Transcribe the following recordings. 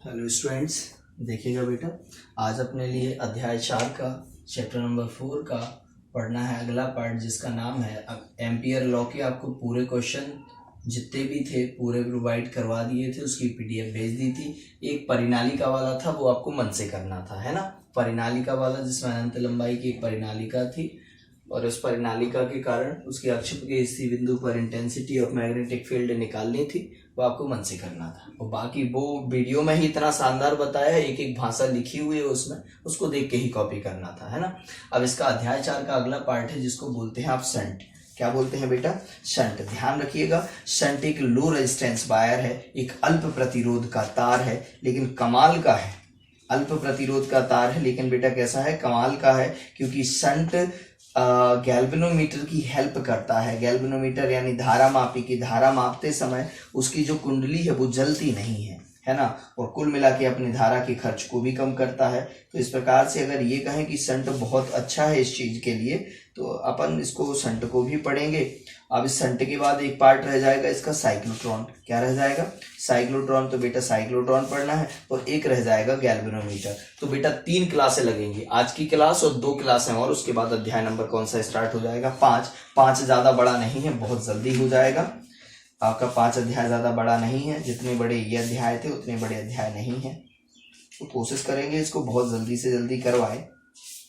Hello students, देखिएगा बेटा, आज अपने लिए अध्याय 4 का चैप्टर नंबर 4 का पढ़ना है अगला पार्ट, जिसका नाम है एम्पियर लॉ के। आपको पूरे क्वेश्चन जितने भी थे पूरे प्रोवाइड करवा दिए थे, उसकी पीडीएफ भेज दी थी। एक परिनालिका वाला था, वो आपको मन से करना था, है ना। परिनालिका वाला जिसमें अनंत लंबाई की एक परिनालिका थी और उस परिनालिका के कारण उसकी अक्ष के स्थिति बिंदु पर इंटेंसिटी ऑफ मैग्नेटिक फील्ड निकालनी थी, वो आपको मन से करना था। और बाकी वो वीडियो में ही इतना शानदार बताया है, एक एक भाषा लिखी हुई है उसमें, उसको देख के ही कॉपी करना था, है ना। अब इसका अध्याय 4 का अगला पार्ट है जिसको बोलते हैं आप शंट। क्या बोलते हैं बेटा? शंट। ध्यान रखिएगा, शंट एक लो रेजिस्टेंस वायर है, एक अल्प प्रतिरोध का तार है, लेकिन कमाल का है। अल्प प्रतिरोध का तार है लेकिन बेटा कैसा है? कमाल का है, क्योंकि शंट गैल्वेनोमीटर की हेल्प करता है। गैल्वेनोमीटर यानी धारा मापी की धारा मापते समय उसकी जो कुंडली है वो जलती नहीं है ना, और कुल मिला के अपनी धारा के खर्च को भी कम करता है। तो इस प्रकार से अगर ये कहें कि शंट बहुत अच्छा है इस चीज के लिए, तो अपन इसको शंट को भी पढ़ेंगे। अब इस शंट के बाद एक पार्ट रह जाएगा इसका साइक्लोट्रॉन। क्या रह जाएगा? साइक्लोट्रॉन। तो बेटा साइक्लोट्रॉन पढ़ना है, और एक रह जाएगा गैल्वेनोमीटर। तो बेटा 3 क्लासें लगेंगी, आज की क्लास और 2 क्लासें और उसके बाद अध्याय नंबर कौन सा स्टार्ट हो जाएगा? 5 ज्यादा बड़ा नहीं है, बहुत जल्दी हो जाएगा आपका। 5 अध्याय ज्यादा बड़ा नहीं है, जितने बड़े ये अध्याय थे उतने बड़े अध्याय नहीं है। तो कोशिश करेंगे इसको बहुत जल्दी से जल्दी करवाएं,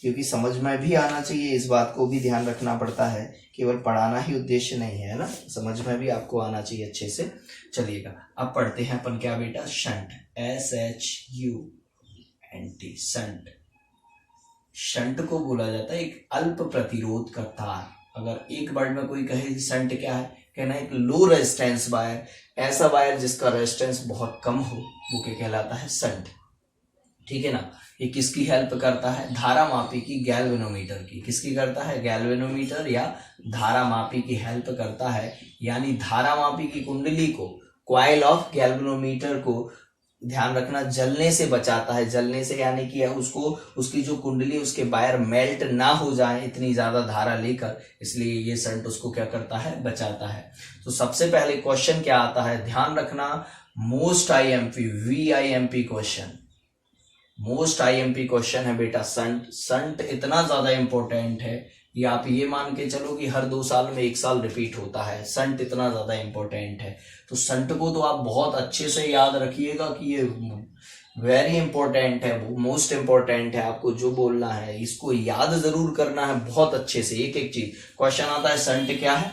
क्योंकि समझ में भी आना चाहिए। इस बात को भी ध्यान रखना पड़ता है, केवल पढ़ाना ही उद्देश्य नहीं है ना, समझ में भी आपको आना चाहिए अच्छे से। चलिएगा अब पढ़ते हैं अपन क्या बेटा? शंट। SHUNT। शंट। शंट को बोला जाता है एक अल्प प्रतिरोध का तार। अगर एक वर्ड में कोई कहे शंट क्या है, कहना एक लो रेजिस्टेंस वायर, ऐसा वायर जिसका रेजिस्टेंस बहुत कम हो, वो क्या कहलाता है? शंट। ठीक है ना। ये किसकी हेल्प करता है? धारा मापी की, गैल्वेनोमीटर की। किसकी करता है? गैल्वेनोमीटर या धारा मापी की हेल्प करता है, यानी धारा मापी की कुंडली को, कॉइल ऑफ गैल्वेनोमीटर को ध्यान रखना, जलने से बचाता है। जलने से यानी कि उसको, उसकी जो कुंडली, उसके वायर मेल्ट ना हो जाए इतनी ज्यादा धारा लेकर, इसलिए ये शंट उसको क्या करता है? बचाता है। तो सबसे पहले क्वेश्चन क्या आता है, ध्यान रखना, most IMP VIMP question, most IMP question है बेटा शंट। शंट इतना ज्यादा इंपॉर्टेंट है, ये आप ये मान के चलो कि हर 2 साल में 1 साल रिपीट होता है। शंट इतना ज्यादा इंपॉर्टेंट है, तो शंट को तो आप बहुत अच्छे से याद रखिएगा कि ये वेरी इंपॉर्टेंट है, मोस्ट इंपॉर्टेंट है। आपको जो बोलना है इसको याद जरूर करना है बहुत अच्छे से, एक एक चीज। क्वेश्चन आता है शंट क्या है,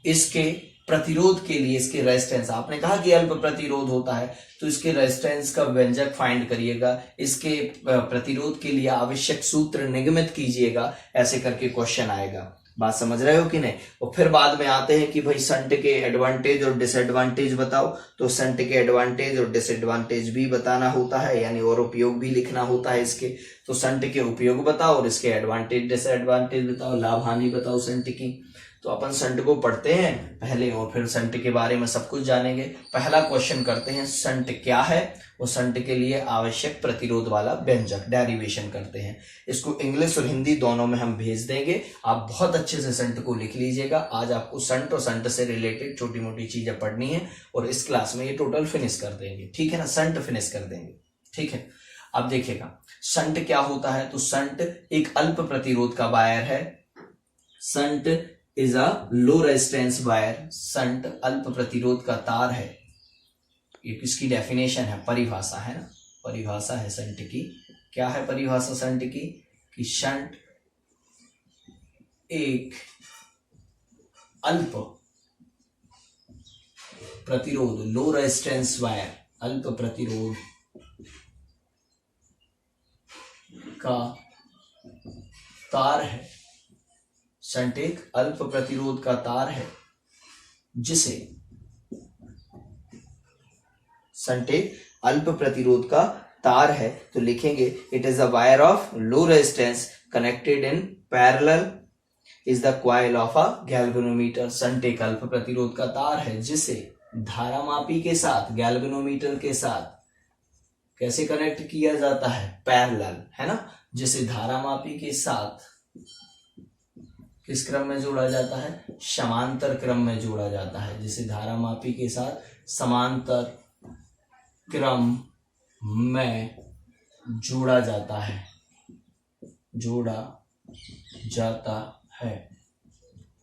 इसके प्रतिरोध के लिए, इसके रेजिस्टेंस, आपने कहा कि अल्प प्रतिरोध होता है, तो इसके रेजिस्टेंस का व्यंजक फाइंड करिएगा, इसके प्रतिरोध के लिए आवश्यक सूत्र निगमित कीजिएगा, ऐसे करके क्वेश्चन आएगा। बात समझ रहे हो कि नहीं? और फिर बाद में आते हैं कि भाई शंट के एडवांटेज और डिसएडवांटेज बताओ। तो शंट के एडवांटेज और डिसएडवांटेज भी बताना होता है, यानी और उपयोग भी लिखना होता है इसके। तो शंट के उपयोग बताओ और इसके एडवांटेज डिसएडवांटेज बताओ, लाभ हानि बताओ शंट की। तो अपन शंट को पढ़ते हैं पहले और फिर शंट के बारे में सब कुछ जानेंगे। पहला क्वेश्चन करते हैं, शंट क्या है और शंट के लिए आवश्यक प्रतिरोध वाला व्यंजक, डेरिवेशन करते हैं। इसको इंग्लिश और हिंदी दोनों में हम भेज देंगे, आप बहुत अच्छे से शंट को लिख लीजिएगा। आज आपको शंट और शंट से रिलेटेड छोटी मोटी चीजें पढ़नी है और इस क्लास में ये टोटल फिनिश कर देंगे, ठीक है ना, शंट फिनिश कर देंगे, ठीक है। अब देखिएगा शंट क्या होता है। तो शंट एक अल्प प्रतिरोध का वायर है। Shunt is a low resistance wire. Shunt अल्प प्रतिरोध का तार है। ये किसकी डेफिनेशन है? परिभाषा है ना, परिभाषा है शंट की। क्या है परिभाषा शंट की? कि शंट एक अल्प प्रतिरोध, लो रेजिस्टेंस वायर, अल्प प्रतिरोध का तार है। शंट एक अल्प प्रतिरोध का तार है जिसे, शंट एक अल्प प्रतिरोध का तार है, तो लिखेंगे it is a wire of low resistance connected in parallel is the coil of a galvanometer. Shunt एक अल्प प्रतिरोध का तार है जिसे धारामापी के साथ, गैल्वेनोमीटर के साथ कैसे कनेक्ट किया जाता है? पैरेलल, है ना, जिसे धारामापी के साथ किस क्रम में जोड़ा जाता है? समांतर क्रम में जोड़ा जाता है, जिसे धारामापी के साथ समांतर क्रम में जोड़ा जाता है,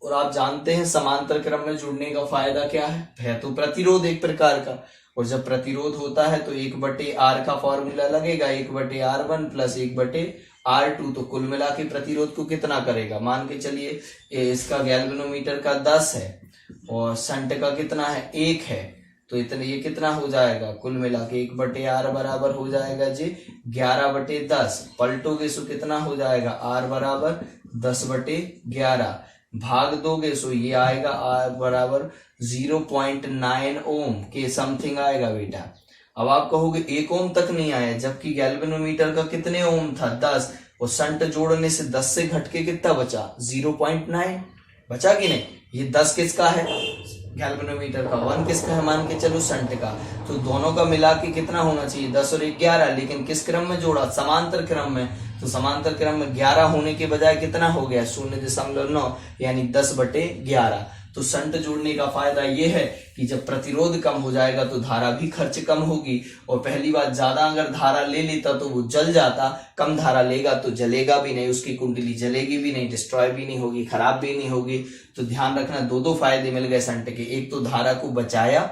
और आप जानते हैं समांतर क्रम में जुड़ने का फायदा क्या है तो प्रतिरोध एक प्रकार का, और जब प्रतिरोध होता है तो 1/R का फॉर्मूला लगेगा, 1/R1 प्लस 1/R2, तो कुल मिला के प्रतिरोध को कितना करेगा, मान के चलिए इसका गैल्वेनोमीटर का 10 है और शंट का कितना है 1 है, तो इतने ये कितना हो जाएगा, कुल मिला के 1/R बराबर हो जाएगा जी 11/10, पलटोगे सो कितना हो जाएगा R बराबर 10/11, भाग दोगे सो ये आएगा R बराबर 0.9 ओम के समथिंग आएगा बेटा। अब आप कहोगे 1 ओम तक नहीं आया, जबकि गैल्वेनोमीटर का कितने ओम था 10, और शंट जोड़ने से 10 से घट के कितना बचा 0.9 बचा कि नहीं। ये 10 किसका है गैल्वेनोमीटर का, 1 किसका है मान के चलो शंट का, तो दोनों का मिला के कितना होना चाहिए 10 और 11, लेकिन किस क्रम में जोड़ा समांतर क्रम में, तो समांतर क्रम में 11 होने के बजाय कितना हो गया 0.9 यानी 10/11। तो शंट जोड़ने का फायदा ये है कि जब प्रतिरोध कम हो जाएगा तो धारा भी खर्च कम होगी, और पहली बात ज्यादा अगर धारा ले लेता तो वो जल जाता, कम धारा लेगा तो जलेगा भी नहीं, उसकी कुंडली जलेगी भी नहीं, डिस्ट्रॉय भी नहीं होगी, खराब भी नहीं होगी। तो ध्यान रखना दो फायदे मिल गए शंट के, एक तो धारा को बचाया,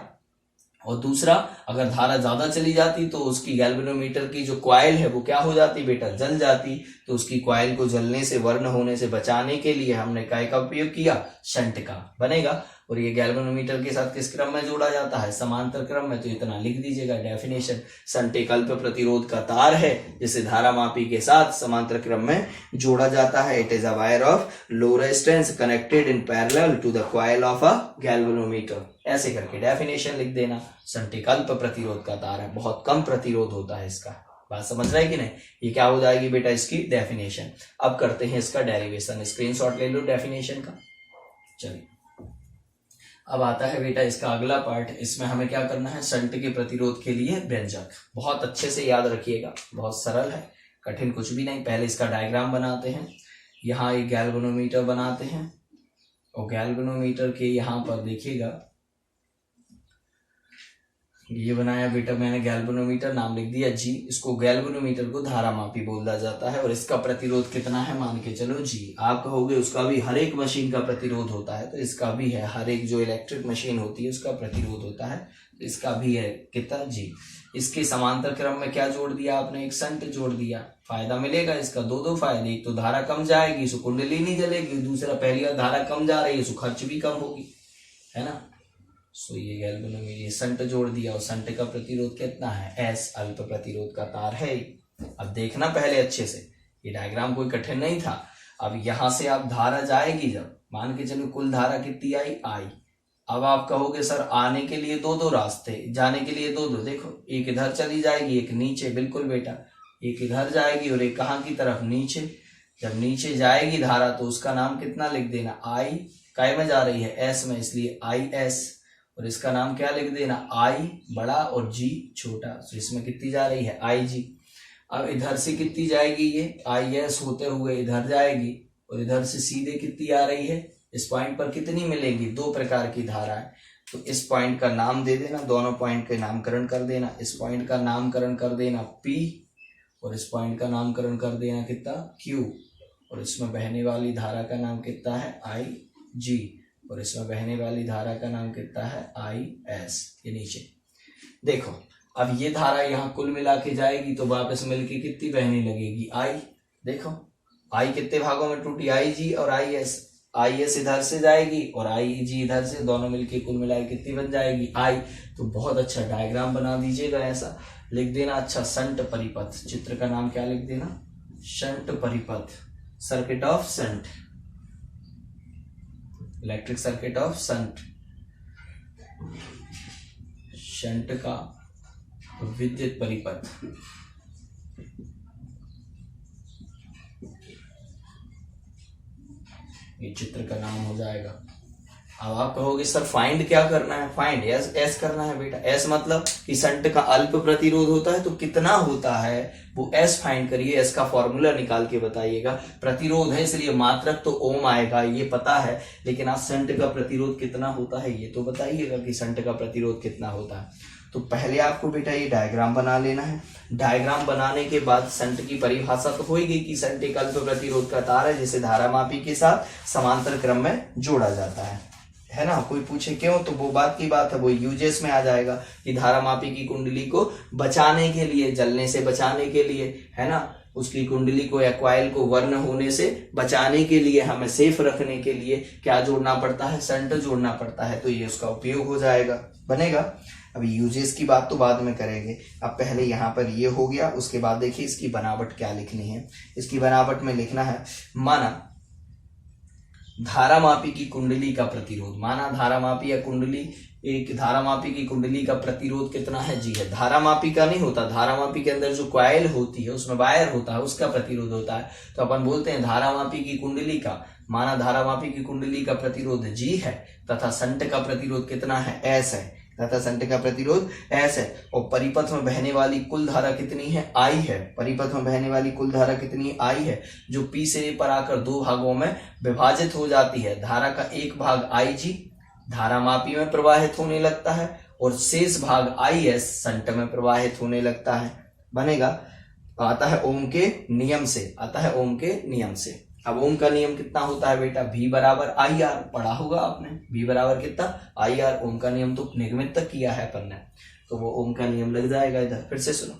और दूसरा अगर धारा ज्यादा चली जाती तो उसकी गैल्वेनोमीटर की जो कॉइल है वो क्या हो जाती बेटा जल जाती, तो उसकी कॉइल को जलने से वर्ण होने से बचाने के लिए हमने काय का उपयोग किया शंट का बनेगा। और ये गैल्वेनोमीटर के साथ किस क्रम में जोड़ा जाता है समांतर क्रम में, तो इतना लिख दीजिएगा डेफिनेशन। शंट एक अल्प प्रतिरोध का तार है जिसे धारा मापी के साथ समांतर क्रम में जोड़ा जाता है। It is a wire of low resistance connected in parallel to the coil of a galvanometer. ऐसे करके डेफिनेशन लिख देना। शंट एक अल्प प्रतिरोध का तार है, बहुत कम प्रतिरोध होता है इसका, बात समझ रहा है कि नहीं। ये क्या हो जाएगी बेटा इसकी डेफिनेशन। अब करते हैं इसका डेरिवेशन, स्क्रीनशॉट ले लो डेफिनेशन का। चलिए अब आता है बेटा इसका अगला पार्ट। इसमें हमें क्या करना है, शंट के प्रतिरोध के लिए व्यंजक बहुत अच्छे से याद रखिएगा, बहुत सरल है, कठिन कुछ भी नहीं। पहले इसका डायग्राम बनाते हैं, यहाँ एक गैल्वेनोमीटर बनाते हैं, और गैल्वेनोमीटर के यहाँ पर देखिएगा ये बनाया बेटा मैंने, गैल्वेनोमीटर नाम लिख दिया जी। इसको गैल्वेनोमीटर को धारा मापी बोला जाता है, और इसका प्रतिरोध कितना है मान के चलो जी। आप कहोगे उसका भी हर एक मशीन का प्रतिरोध होता है, तो इसका भी है, हर एक जो इलेक्ट्रिक मशीन होती है उसका प्रतिरोध होता है, तो इसका भी है कितना जी। इसके समांतर क्रम में क्या जोड़ दिया आपने, एक शंट जोड़ दिया। फायदा मिलेगा इसका दो फायदे, एक तो धारा कम जाएगी सो कुंडली नहीं जलेगी, दूसरा पहली बार धारा कम जा रही है सो खर्च भी कम होगी, है ना। सो ये गैल्वेनोमीटर शंट जोड़ दिया, और शंट का प्रतिरोध कितना है S, अल्प प्रतिरोध का तार है। अब देखना पहले अच्छे से, ये डायग्राम कोई कठिन नहीं था। अब यहां से आप धारा जाएगी, जब मान के चलो कुल धारा कितनी आई I। अब आप कहोगे सर आने के लिए दो रास्ते, जाने के लिए दो, देखो एक इधर चली जाएगी एक नीचे, बिल्कुल बेटा, एक इधर जाएगी और एक कहाँ की तरफ नीचे। जब नीचे जाएगी धारा तो उसका नाम कितना लिख देना I, काय में जा रही है S में, इसलिए IS, और इसका नाम क्या लिख देना I बड़ा और G छोटा, तो इसमें कितनी जा रही है IG। अब इधर से कितनी जाएगी ये IS होते हुए इधर जाएगी, और इधर से सीधे कितनी आ रही है, इस पॉइंट पर कितनी मिलेगी, दो प्रकार की धारा है। तो इस पॉइंट का नाम दे देना, दोनों पॉइंट का नामकरण कर देना। इस पॉइंट का नामकरण कर देना P, और इस पॉइंट का नामकरण कर देना कितना Q, और इसमें बहने वाली धारा का नाम कितना है IG, और इसमें बहने वाली धारा का नाम कितना है IS। ये नीचे देखो, अब ये धारा यहाँ कुल मिला के जाएगी तो वापस मिलके कितनी बहने लगेगी I। देखो I कितने भागों में टूटी, IG और IS इधर से जाएगी और IG इधर से, दोनों मिलके कुल मिलाके कितनी बन जाएगी I। तो बहुत अच्छा डायग्राम बना दीजिएगा, ऐसा लिख देना। अच्छा शंट परिपथ, चित्र का नाम क्या लिख देना, शंट परिपथ, circuit of shunt, electric circuit of shunt, shunt का विद्युत परिपथ। ये चित्र का नाम हो जाएगा। अब आप कहोगे सर फाइंड क्या करना है, फाइंड एस करना है बेटा। एस मतलब कि शंट का अल्प प्रतिरोध होता है तो कितना होता है वो एस फाइंड करिए, एस का फॉर्मूला निकाल के बताइएगा। प्रतिरोध है इसलिए मात्रक तो ओम आएगा, ये पता है, लेकिन आप शंट का प्रतिरोध कितना होता है ये तो बताइएगा कि शंट का प्रतिरोध कितना होता है। तो पहले आपको बेटा ये डायग्राम बना लेना है। डायग्राम बनाने के बाद संट की परिभाषा तो हो ही गई कि संट एक अल्प प्रतिरोध का तार है जिसे धारामापी के साथ समांतर क्रम में जोड़ा जाता है ना। कोई पूछे क्यों, तो वो बात की बात है, वो यूजेस में आ जाएगा कि धारामापी की कुंडली को बचाने के लिए, जलने से बचाने के लिए, है ना, उसकी कुंडली को या कॉइल को वर्ण होने से बचाने के लिए, हमें सेफ रखने के लिए क्या जोड़ना पड़ता है, संट जोड़ना पड़ता है। तो ये उसका उपयोग हो जाएगा, बनेगा। अब यूजेस की बात तो बाद में करेंगे, अब पहले यहाँ पर ये हो गया। उसके बाद देखिए इसकी बनावट क्या लिखनी है। इसकी बनावट में लिखना है, माना धारामापी की कुंडली का प्रतिरोध, माना धारामापी या कुंडली, एक धारामापी की कुंडली का प्रतिरोध कितना है, जी है। धारामापी का नहीं होता, धारामापी के अंदर जो कॉइल होती है उसमें वायर होता है, उसका प्रतिरोध होता है। तो अपन बोलते हैं धारामापी की कुंडली का, माना धारामापी की कुंडली का प्रतिरोध जी है तथा संट का प्रतिरोध कितना है, एस है, तथा संट का प्रतिरोध एस है। और परिपथ में बहने वाली कुल धारा कितनी है, आई है। परिपथ में बहने वाली कुल धारा कितनी आई है, जो पी से ए पर आकर दो भागों में विभाजित हो जाती है। धारा का एक भाग आई जी धारामापी में प्रवाहित होने लगता है और शेष भाग आई एस संट में प्रवाहित होने लगता है, बनेगा। आता है ओम के नियम से, आता है ओम के नियम से। अब ओम का नियम कितना होता है बेटा, V बराबर आई आर, पढ़ा होगा आपने, V बराबर कितना, आई आर। ओम का नियम तो निर्मित तक किया है अपन ने, तो वो ओम का नियम लग जाएगा इधर। फिर से सुनो,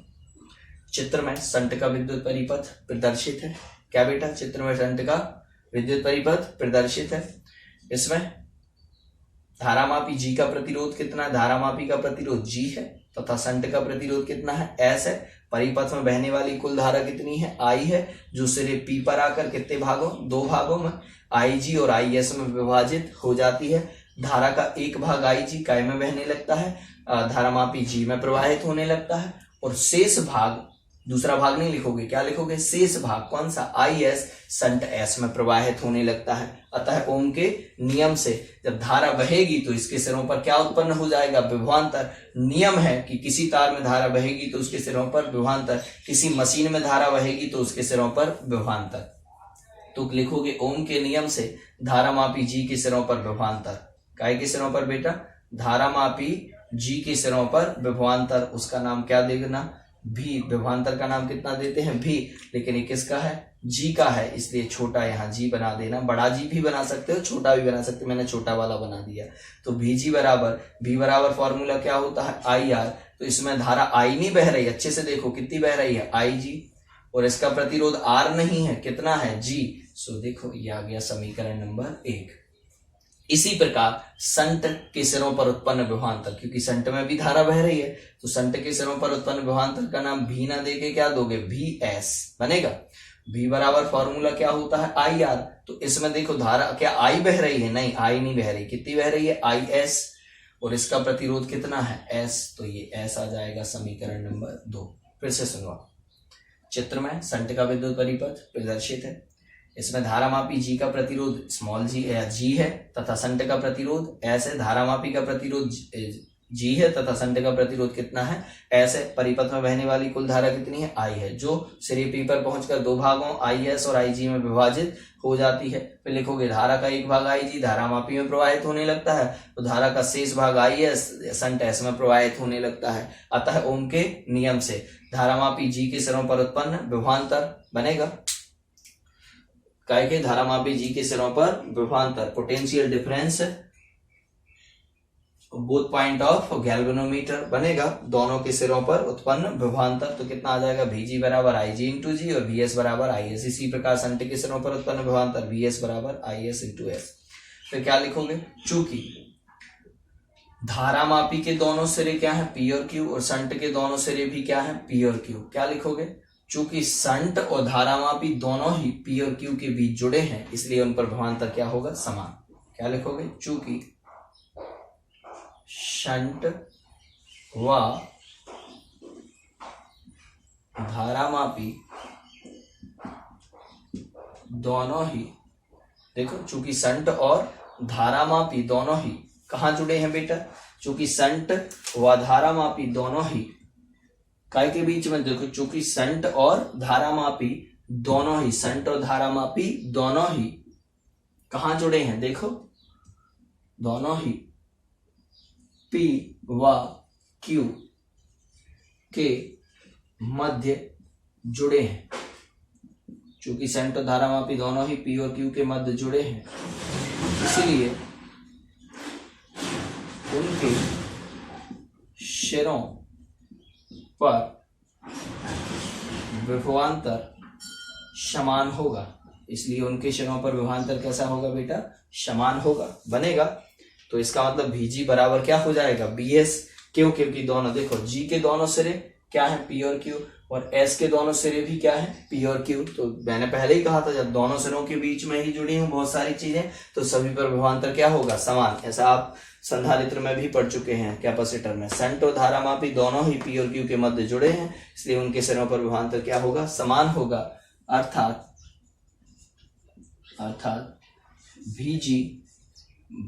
चित्र में संट का विद्युत परिपथ प्रदर्शित है। क्या बेटा, चित्र में संट का विद्युत परिपथ प्रदर्शित है। इसमें धारामापी जी का प्रतिरोध कितना है, धारामापी का प्रतिरोध जी है तथा संट का प्रतिरोध कितना है, एस है। परिपथ में बहने वाली कुल धारा कितनी है, आई है, जो सिरे पी पर आकर कितने भागों, दो भागों में, आई जी और आई एस में विभाजित हो जाती है। धारा का एक भाग आई जी काय में बहने लगता है, धारामापी जी में प्रवाहित होने लगता है, और शेष भाग, दूसरा भाग नहीं लिखोगे, क्या लिखोगे, शेष भाग कौन सा, आई एस संट एस में प्रवाहित होने लगता है। अतः ओम के नियम से जब धारा बहेगी तो इसके सिरों पर क्या उत्पन्न हो जाएगा, विभवांतर। नियम है कि किसी तार में धारा बहेगी तो उसके सिरों पर विभवांतर, किसी मशीन में धारा बहेगी तो उसके सिरों पर विभवांतर। तो लिखोगे ओम के नियम से धारामापी जी के सिरों पर विभवांतर। काय के सिरों पर बेटा, धारामापी जी के सिरों पर विभवांतर। उसका नाम क्या देना, भी। विभवांतर का नाम कितना देते हैं, भी। लेकिन ये किसका है, जी का है, इसलिए छोटा यहाँ जी बना देना। बड़ा जी भी बना सकते हो, छोटा भी बना सकते हो, मैंने छोटा वाला बना दिया। तो भी जी बराबर, भी बराबर फॉर्मूला क्या होता है, आई आर। तो इसमें धारा आई नहीं बह रही, अच्छे से देखो कितनी बह रही है, आई जी, और इसका प्रतिरोध आर नहीं है, कितना है, जी। सो देखो ये आ गया समीकरण नंबर 1। इसी प्रकार संट के सिरों पर उत्पन्न विभवांतर, क्योंकि संट में भी धारा बह रही है, तो संट के सिरों पर उत्पन्न विभवांतर का नाम भी ना देके क्या दोगे, भी एस बनेगा। भी बराबर फॉर्मूला क्या होता है, आई आर। तो इसमें देखो धारा क्या आई बह रही है, नहीं आई नहीं बह रही, कितनी बह रही है, आई एस, और इसका प्रतिरोध कितना है, एस। तो ये एस आ जाएगा समीकरण नंबर 2। फिर से सुनो, चित्र में संट का विद्युत परिपथ प्रदर्शित है। इसमें धारामापी जी का प्रतिरोध स्मॉल जी है तथा संट का प्रतिरोध एस है। धारामापी का प्रतिरोध जी है तथा संट का प्रतिरोध कितना है, एस है। परिपथ में बहने वाली कुल धारा कितनी है, आई है, जो सिरे पी पर पहुंचकर दो भागों आई एस और आई जी में विभाजित हो जाती है। फिर लिखोगे धारा का एक भाग आई जी धारामापी में प्रवाहित होने लगता है, तो धारा का शेष भाग आई एस संट एस में प्रवाहित होने लगता है। अतः ओम के नियम से धारामापी जी के सिरों पर उत्पन्न विभवांतर बनेगा। काय के, धारामापी जी के सिरों पर विभवांतर, potential difference both point of galvanometer बनेगा। दोनों के सिरों पर उत्पन्न विभवांतर, तो कितना आ जाएगा, Vg बराबर Ig इंटू जी और Vs बराबर Is। इसी प्रकार संट के सिरों पर उत्पन्न विभवांतर Vs बराबर Is इंटू एस। फिर क्या लिखोगे, चूंकि धारामापी के दोनों सिरे क्या है, P और Q, और संट के दोनों सिरे भी क्या है, P और Q। क्या लिखोगे, चूंकि संट और धारामापी दोनों ही P और Q के बीच जुड़े हैं, इसलिए उन पर विभवांतर क्या होगा, समान। क्या लिखोगे, चूंकि शंट व धारामापी दोनों ही, देखो चूंकि संट और धारामापी दोनों ही कहाँ जुड़े हैं बेटा, चूंकि संट व धारामापी दोनों ही काय के बीच में, देखो चूंकि संट और धारामापी दोनों ही, संट और धारामापी दोनों ही कहाँ जुड़े हैं, देखो दोनों ही P व क्यू के मध्य जुड़े हैं। चूंकि सेंट और धारामापी दोनों ही पी और क्यू के मध्य जुड़े हैं, इसलिए उनके शिरों पर विभवांतर समान होगा। इसलिए उनके शिरों पर विभवांतर कैसा होगा बेटा? समान होगा। बनेगा। तो इसका मतलब VG बराबर क्या हो जाएगा? BS। क्यों? क्योंकि दोनों देखो, G के दोनों सिरे क्या है? P और Q, और S के दोनों सिरे भी क्या है? P और Q। तो मैंने पहले ही कहा था, जब दोनों सिरों के बीच में ही जुड़ी हूं बहुत सारी चीजें, तो सभी पर विभवांतर क्या होगा? समान। ऐसा आप संधारित्र में भी पढ़ चुके हैं, कैपेसिटर में। संट और धारामापी दोनों ही P और Q के मध्य जुड़े हैं, इसलिए उनके सिरों पर विभवांतर क्या होगा? समान होगा। अर्थात VG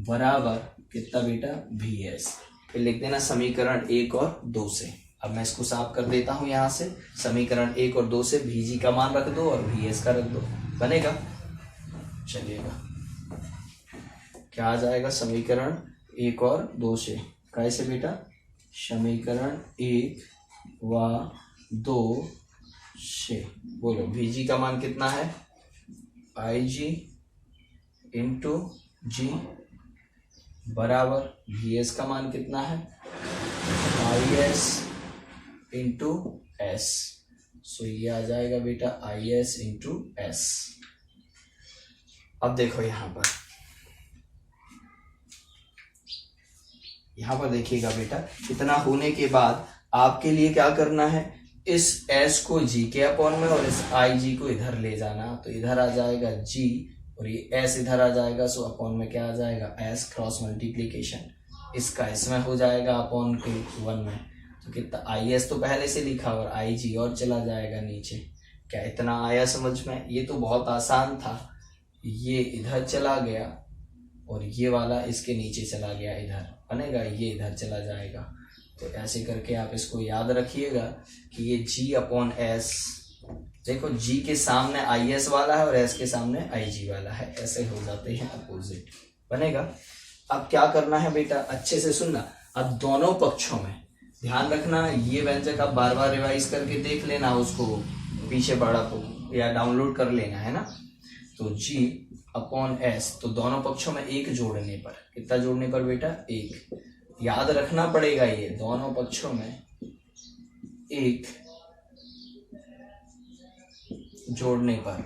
बराबर कितना बेटा? VS। फिर लिख देना समीकरण 1 और 2 से। अब मैं इसको साफ कर देता हूं यहां से। समीकरण 1 और 2 से VG का मान रख दो और VS का रख दो। बनेगा? चलिएगा, क्या आ जाएगा? समीकरण 1 और 2 से। कैसे बेटा? समीकरण 1 व 2 से बोलो, VG का मान कितना है? IG इंटू G बराबर VS का मान कितना है? IS into S। सो ये आ जाएगा बेटा IS इंटू S। अब देखो यहां पर देखिएगा बेटा, इतना होने के बाद आपके लिए क्या करना है? इस S को G के अपॉन में और इस IG को इधर ले जाना। तो इधर आ जाएगा G और ये S इधर आ जाएगा, सो अपॉन में क्या आ जाएगा? S cross multiplication. इसका इसमें हो जाएगा अपॉन के 1 में। तो कितना? IS तो पहले से लिखा और IG और चला जाएगा नीचे। क्या इतना आया समझ में? ये तो बहुत आसान था। ये इधर चला गया और ये वाला इसके नीचे चला गया इधर। बनेगा? ये इधर चला जाएगा। तो ऐसे करके आप इसको याद रखिएगा कि ये G अपॉन S, देखो G के सामने IS वाला है और S के सामने IG वाला है, ऐसे हो जाते हैं अपोजिट। बनेगा? अब क्या करना है बेटा? अच्छे से सुनना। अब दोनों पक्षों में ध्यान रखना, ये व्यंजक आप बार बार रिवाइज करके देख लेना, उसको पीछे पढ़ा तो या डाउनलोड कर लेना है ना। तो G अपॉन S, तो दोनों पक्षों में 1 जोड़ने पर, कितना जोड़ने पर बेटा? 1। याद रखना पड़ेगा, ये दोनों पक्षों में 1 जोड़ने पर,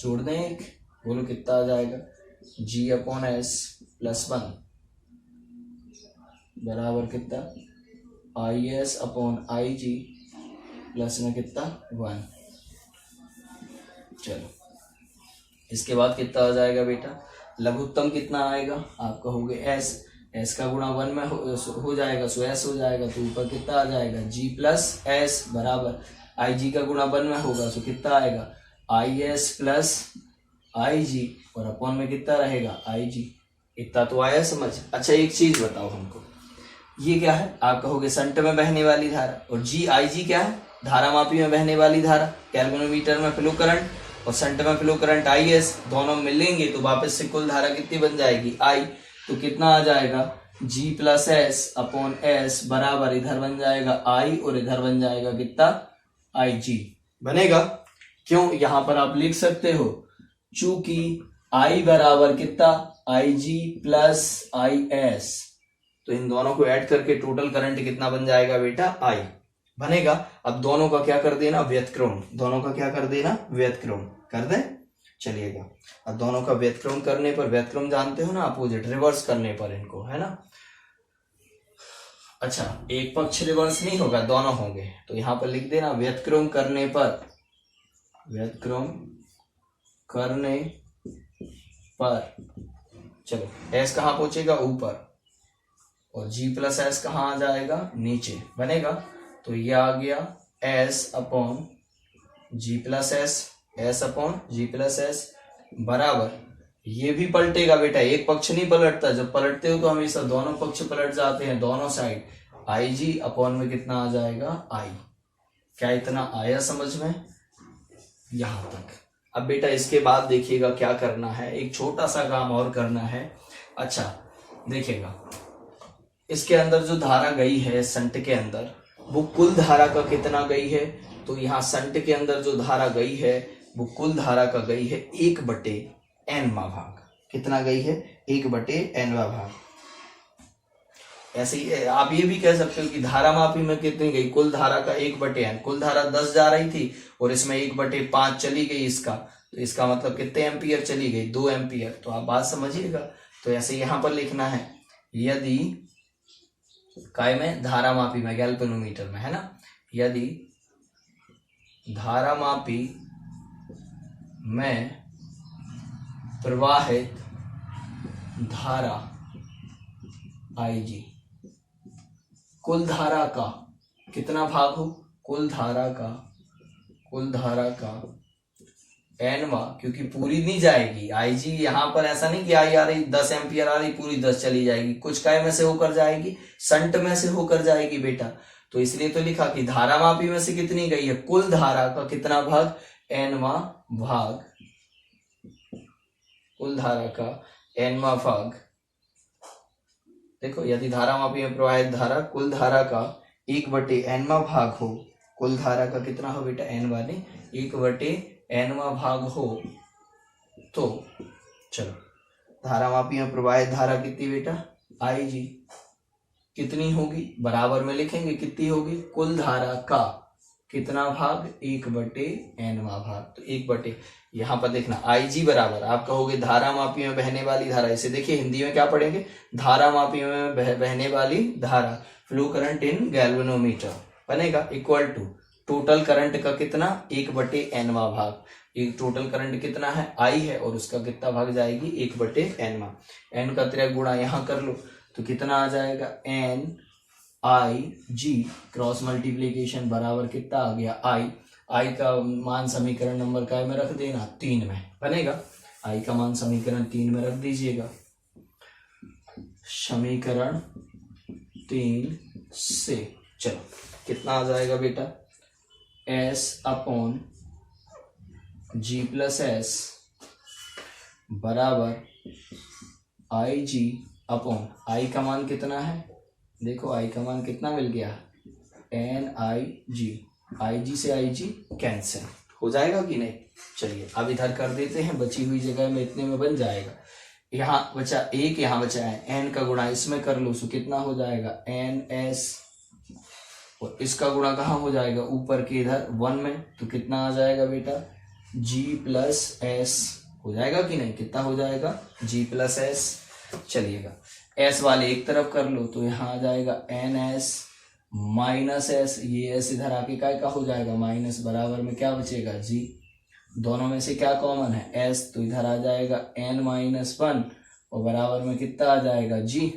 जोड़ दें 1। बोलो कितना आ जाएगा? G अपॉन S प्लस 1 बराबर कितना? IS अपॉन IG प्लस में कितना? 1। चलो, इसके बाद कितना आ जाएगा बेटा? लघुत्तम कितना आएगा? आप कहोगे S का गुणा 1 में हो जाएगा, सो S हो जाएगा। तो ऊपर कितना आ जाएगा? G प्लस S बराबर IG का गुणा 1 में होगा, सो कितना आएगा? IS प्लस IG और अपॉन में कितना रहेगा? IG। इतना तो आया समझ? अच्छा, एक चीज बताओ हमको, ये क्या है? आप कहोगे संट में बहने वाली धारा, और IG क्या है? धारामापी में बहने वाली धारा। कैल्विनोमीटर में फ्लो करंट और संट में फ्लो करंट IS, दोनों मिलेंगे तो वापस से कुल धारा कितनी बन जाएगी? I। तो कितना आ जाएगा? G plus S upon S बराबर इधर बन जाएगा I और इधर बन जाएगा कितना? IG। बनेगा? क्यों? यहां पर आप लिख सकते हो, चूंकि I बराबर कितना? IG प्लस IS, तो इन दोनों को ऐड करके टोटल करंट कितना बन जाएगा बेटा? I। बनेगा? अब दोनों का क्या कर देना? व्यतक्रम। दोनों का क्या कर देना? व्यतक्रम कर दें। चलिएगा, अब दोनों का व्यतक्रम करने पर, व्यतक्रम जानते हो ना, अपोजिट, रिवर्स करने पर इनको, है ना। अच्छा, एक पक्ष रिवर्स नहीं होगा, दोनों होंगे। तो यहां पर लिख देना व्यतक्रम करने पर, व्यतक्रम करने पर, चलो S कहां पहुंचेगा? ऊपर, और G प्लस S कहां आ जाएगा? नीचे। बनेगा? तो ये आ गया S upon G plus S upon G plus S बराबर, ये भी पलटेगा बेटा, एक पक्ष नहीं पलटता। जब पलटते हो तो हमेशा दोनों पक्ष पलट जाते हैं, दोनों साइड। IG अपॉन में कितना आ जाएगा? I। क्या इतना आया समझ में? यहां तक। अब बेटा इसके बाद देखिएगा क्या करना है, एक छोटा सा काम और करना है। अच्छा देखिएगा, इसके अंदर जो धारा गई है संट के अंदर, वो कुल धारा का कितना गई है, तो यहाँ संट के अंदर जो धारा गई है वो कुल धारा का गई है 1/n भाग। कितना गई है? 1/n भाग। ऐसे ही आप ये भी कह सकते हो कि धारा मापी में कितनी गई, कुल धारा का 1/n। कुल धारा 10 जा रही थी और इसमें 1/5 चली गई इसका, तो इसका मतलब कितने एम्पियर चली गई? 2 एम्पियर। तो आप बात समझिएगा। तो ऐसे यहां पर लिखना है, यदि काय में, धारा मापी में, गैल्वेनोमीटर में, है ना, यदि धारा मापी में प्रवाहित धारा Ig कुल धारा का कितना भाग हो? कुल धारा का n-वा, क्योंकि पूरी नहीं जाएगी Ig। यहां पर ऐसा नहीं कि आई आ रही 10 एम्पियर आ रही, पूरी 10 चली जाएगी, कुछ काय में से होकर जाएगी, संट में से होकर जाएगी बेटा। तो इसलिए तो लिखा कि धारा मापी में से कितनी गई है? कुल धारा का कितना भाग? n-वा भाग। कुल धारा का n-वा भाग। देखो, यदि धारा मापी में प्रवाहित धारा कुल धारा का 1/n-वा भाग हो, कुल धारा का कितना हो बेटा? n-वा ने 1/n-वा भाग हो, तो चलो धारा मापी में प्रवाहित धारा कितनी बेटा? Ig कितनी होगी? बराबर में लिखेंगे कितनी होगी? कुल धारा का कितना भाग? 1/n-वा भाग। तो 1/, यहां पर देखना Ig बराबर, आप कहोगे धारा मापी में बहने वाली धारा, इसे देखिए हिंदी में क्या पढ़ेंगे? धारा मापी में बहने वाली धारा, फ्लो करंट इन गैल्वेनोमीटर, बनेगा इक्वल टू टोटल करंट का कितना? 1/n-वा भाग। एक टोटल करंट कितना है? I है, और उसका कितना भाग जाएगी? 1/n-वा। n का 3 गुणा यहां कर लो, तो कितना आ जाएगा? N-I-G क्रॉस मल्टीप्लीकेशन बराबर कितना आ गया? I का मान समीकरण नंबर काय में रख देना? 3 में, बनेगा। I का मान समीकरण 3 में रख दीजिएगा। समीकरण 3 से चलो कितना आ जाएगा बेटा? S/G + S बराबर Ig अपॉन I का मान कितना है? देखो I का मान कितना मिल गया? N-I-G। Ig से Ig कैंसिल हो जाएगा कि नहीं? चलिए अब इधर कर देते हैं, बची हुई जगह में इतने में बन जाएगा। यहाँ बचा 1, यहाँ बचा है n का गुणा इसमें कर लो, सो कितना हो जाएगा? NS, और इसका गुणा कहाँ हो जाएगा? ऊपर के इधर 1 में, तो कितना आ जाएगा बेटा? G + S हो जाएगा कि नहीं? कितना हो जाएगा? G + S। चलिएगा S वाले एक तरफ कर लो, तो यहाँ आ जाएगा NS - S, ये S इधर आके काय का हो जाएगा? माइनस, बराबर में क्या बचेगा? G। दोनों में से क्या कॉमन है? S, तो इधर आ जाएगा N-1 और बराबर में कितना आ जाएगा? G।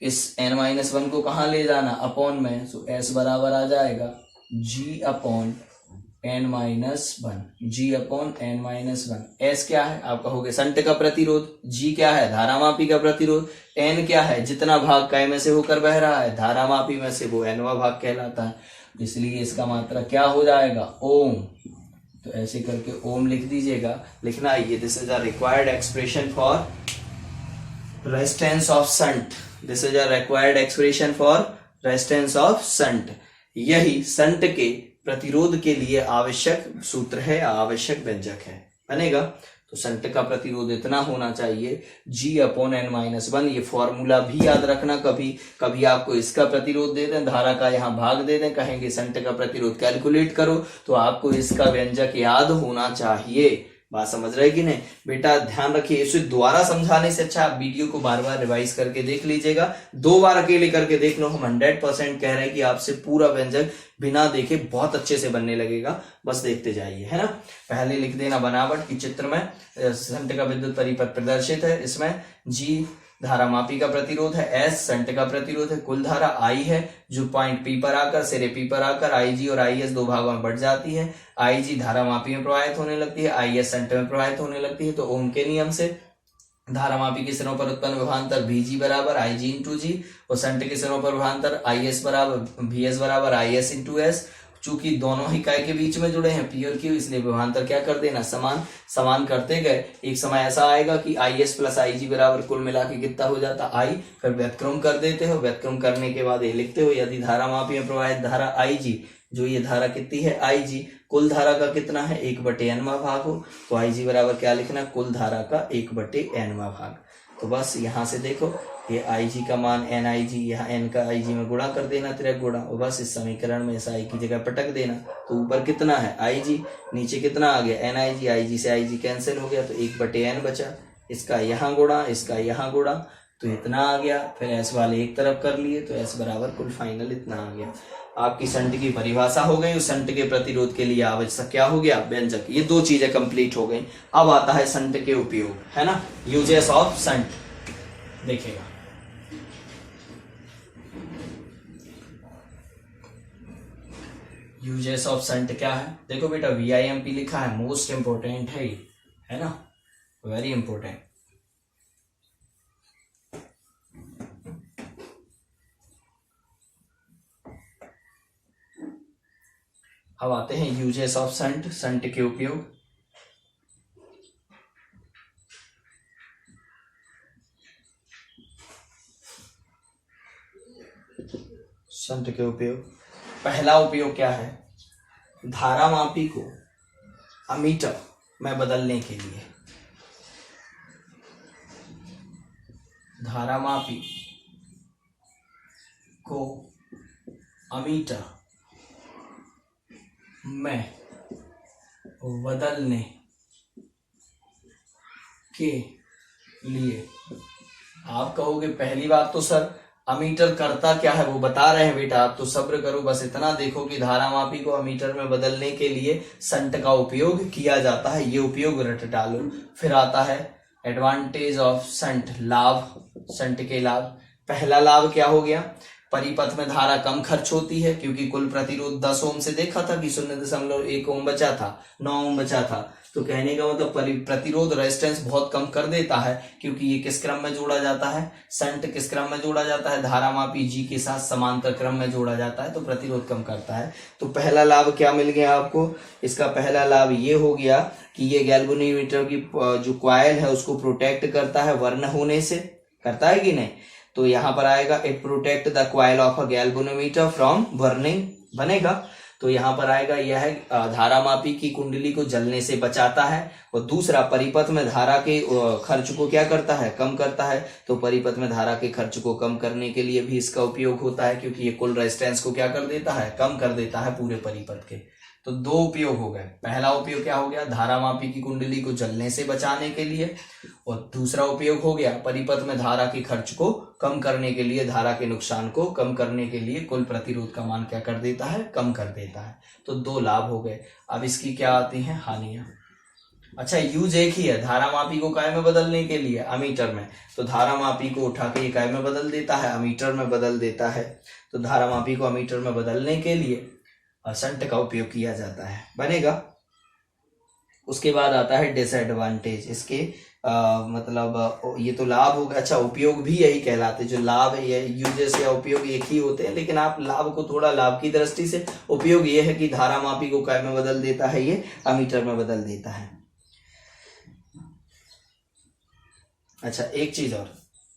इस N-1 को कहाँ ले जाना? अपॉन में, सो S बराबर आ जाएगा G/N-1, G/N-1। S क्या है? आप कहोगे संट का प्रतिरोध, G क्या है? धारा मापी का प्रतिरोध, N क्या है? जितना भाग काय में से होकर बह रहा है धारा मापी में से, वो n-वा भाग कहलाता है। इसलिए इसका मात्रा क्या हो जाएगा? ओम। तो ऐसे करके ओम लिख दीजिएगा। लिखना आइए, this is a required expression for resistance of shunt. This is a required expression for resistance of shunt. यही संट के प्रतिरोध के लिए आवश्यक सूत्र है, आवश्यक व्यंजक है, बनेगा। तो संट का प्रतिरोध इतना होना चाहिए G/N-1। ये फॉर्मूला भी याद रखना, कभी कभी आपको इसका प्रतिरोध दे दें, धारा का यहाँ भाग दे दें, कहेंगे संट का प्रतिरोध कैलकुलेट करो, तो आपको इसका व्यंजक याद होना चाहिए। बात समझ रहे कि नहीं बेटा? ध्यान रखिए, इसे दोबारा समझाने से अच्छा आप वीडियो को बार बार रिवाइज करके देख लीजिएगा। 2 बार अकेले करके देख लो, हम 100% कह रहे हैं कि आपसे पूरा व्यंजक बिना देखे बहुत अच्छे से बनने लगेगा, बस देखते जाइए, है ना। पहले लिख देना बनावट की चित्र में संट का विद्युत परिपथ प्रदर्शित है, इसमें G धारा मापी का प्रतिरोध है, S संट का प्रतिरोध है, कुल धारा I है जो पॉइंट P पर आकर, सिरे P पर आकर IG और IS 2 भागों में बढ़ जाती है। IG धारा मापी में प्रवाहित होने लगती है, IS संट में प्रवाहित होने लगती है। तो ओम के नियम से धारा मापी के सिरों पर उत्पन्न विभवांतर VG बराबर IG × G और संट के सिरों पर विभवांतर IS बराबर VS बराबर IS × S। चूंकि दोनों ही काय के बीच में जुड़े हैं पी और क्यू, इसलिए विभवांतर क्या कर देना, समान समान करते गए। एक समय ऐसा आएगा कि आई एस प्लस आई जी बराबर कुल मिला के कितना हो जाता आई, फिर व्युत्क्रम कर देते हो, व्युत्क्रम करने के बाद ये लिखते हो यदि धारा मापी में प्रवाहित धारा आई जी, जो ये धारा कितनी है आई जी, कुल धारा का कितना है 1/n भाग हो, तो आई जी बराबर क्या लिखना, कुल धारा का 1/n भाग। तो बस यहाँ से देखो ये आई जी का मान एन आई जी, यहाँ एन का आई जी में गुणा कर देना, तिरक गुणा, और बस इस समीकरण में इस आई की जगह पटक देना। तो ऊपर कितना है आई जी, नीचे कितना आ गया एन आई जी से आई जी कैंसिल हो गया, तो 1/n बचा, इसका यहाँ गुणा, इसका यहाँ गुणा, तो इतना आ गया। फिर एस वाले एक तरफ कर लिए, तो एस बराबर कुल फाइनल इतना आ गया। आपकी संट की परिभाषा हो गई, उस संट के प्रतिरोध के लिए आवश्यक क्या हो गया, व्यंजक। ये दो चीजें कंप्लीट हो गई। अब आता है संट के उपयोग, है ना, यूजेस ऑफ संट। देखिएगा यूजेस ऑफ संट क्या है, देखो बेटा VIMP लिखा है, मोस्ट इंपोर्टेंट है ये, है ना, वेरी इंपोर्टेंट। अब आते हैं यूजेस ऑफ संट, संट के उपयोग। संट के उपयोग, पहला उपयोग क्या है, धारा मापी को अमीटर में बदलने के लिए, धारा मापी को अमीटर में बदलने के लिए। आप कहोगे पहली बात तो सर अमीटर करता क्या है वो बता रहे हैं बेटा, आप तो सब्र करो, बस इतना देखो कि धारा मापी को अमीटर में बदलने के लिए संट का उपयोग किया जाता है, ये उपयोग रट डालो। फिर आता है एडवांटेज ऑफ संट, लाभ, संट के लाभ। पहला लाभ क्या हो गया, परिपथ में धारा कम खर्च होती है, क्योंकि कुल प्रतिरोध 10 ओम से देखा था कि 0.1 ओम बचा था, 9 ओम बचा था, तो कहने का मतलब प्रतिरोध रेजिस्टेंस बहुत कम कर देता है, क्योंकि ये किस क्रम में जोड़ा जाता है, संट किस क्रम में जोड़ा जाता है, धारा मापी जी के साथ समांतर क्रम में जोड़ा जाता है, तो प्रतिरोध कम करता है। तो पहला लाभ क्या मिल गया आपको, इसका पहला लाभ ये हो गया कि ये गैल्वेनोमीटर की जो कॉइल है उसको प्रोटेक्ट करता है वर्ण होने से, करता है कि नहीं, तो यहाँ पर आएगा it protect the coil of a galvanometer from burning बनेगा। तो यहाँ पर आएगा यह है धारा मापी की कुंडली को जलने से बचाता है, और दूसरा परिपथ में धारा के खर्च को क्या करता है, कम करता है। तो परिपथ में धारा के खर्च को कम करने के लिए भी इसका उपयोग होता है, क्योंकि ये कुल रेजिस्टेंस को क्या कर देता है, कम कर देता है पूरे परिपथ के। तो दो उपयोग हो गए, पहला उपयोग क्या हो गया, धारा मापी की कुंडली को जलने से बचाने के लिए, और दूसरा उपयोग हो गया परिपथ में धारा के खर्च को कम करने के लिए, धारा के नुकसान को कम करने के लिए कुल प्रतिरोध का मान क्या कर देता है, कम कर देता है। तो दो लाभ हो गए। अब इसकी क्या आती हैं हानियां। अच्छा, यूज एक ही है, धारा मापी को काय में बदलने के लिए, अमीटर में, तो धारा मापी को उठा के ये काय में बदल देता है, अमीटर में बदल देता है। तो धारा मापी को अमीटर में बदलने के लिए संट का उपयोग किया जाता है, बनेगा। उसके बाद आता है डिसएडवांटेज, इसके मतलब ये तो लाभ होगा, अच्छा उपयोग भी यही कहलाते, जो लाभ है ये यूजेस या उपयोग एक ही होते हैं, लेकिन आप लाभ को थोड़ा लाभ की दृष्टि से, उपयोग ये है कि धारा मापी को काय में बदल देता है, ये अमीटर में बदल देता है। अच्छा, एक चीज और,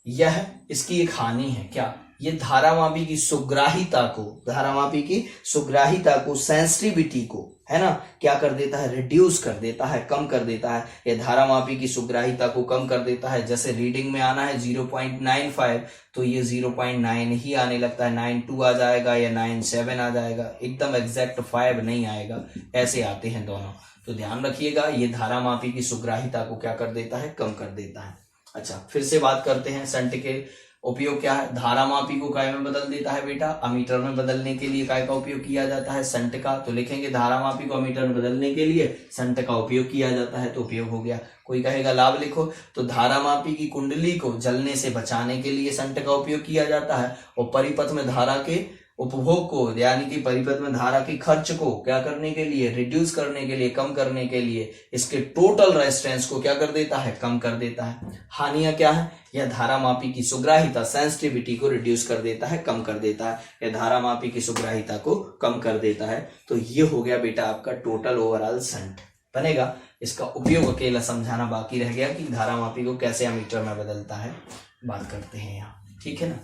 यह इसकी एक हानि है, क्या, ये धारा मापी की सुग्राहिता को, धारा मापी की सुग्राहिता को, सेंसिटिविटी को, है ना, क्या कर देता है, रिड्यूस कर देता है, कम कर देता है। ये धारा मापी की सुग्राहिता को कम कर देता है। जैसे रीडिंग में आना है 0.95, तो ये 0.9 ही आने लगता है, 9.2 आ जाएगा या 9.7 आ जाएगा, एकदम एग्जैक्ट 5 नहीं आएगा, ऐसे आते हैं दोनों। तो ध्यान रखिएगा, ये धारा मापी की सुग्राहिता को क्या कर देता है, कम कर देता है। अच्छा, फिर से बात करते हैं संट के उपयोग क्या है। धारा मापी को काय में बदल देता है बेटा, अमीटर में बदलने के लिए काय का उपयोग किया जाता है, संट का। तो लिखेंगे धारा मापी को अमीटर में बदलने के लिए संट का उपयोग किया जाता है, तो उपयोग हो गया। कोई कहेगा लाभ लिखो, तो धारा मापी की कुंडली को जलने से बचाने के लिए संट का उपयोग किया जाता है, और परिपथ में धारा के उपभोग को यानी कि परिपथ में धारा की खर्च को क्या करने के लिए, रिड्यूस करने के लिए, कम करने के लिए इसके टोटल रेजिस्टेंस को क्या कर देता है, कम कर देता है। हानियां क्या है, यह धारामापी की सुग्राहिता सेंसिटिविटी को रिड्यूस कर देता है, कम कर देता है, यह धारामापी की सुग्राहिता को कम कर देता है। तो ये हो गया बेटा आपका टोटल ओवरऑल शंट बनेगा। इसका उपयोग अकेला समझाना बाकी रह गया कि धारामापी को कैसे अमीटर में बदलता है, बात करते हैं यहाँ, ठीक है ना।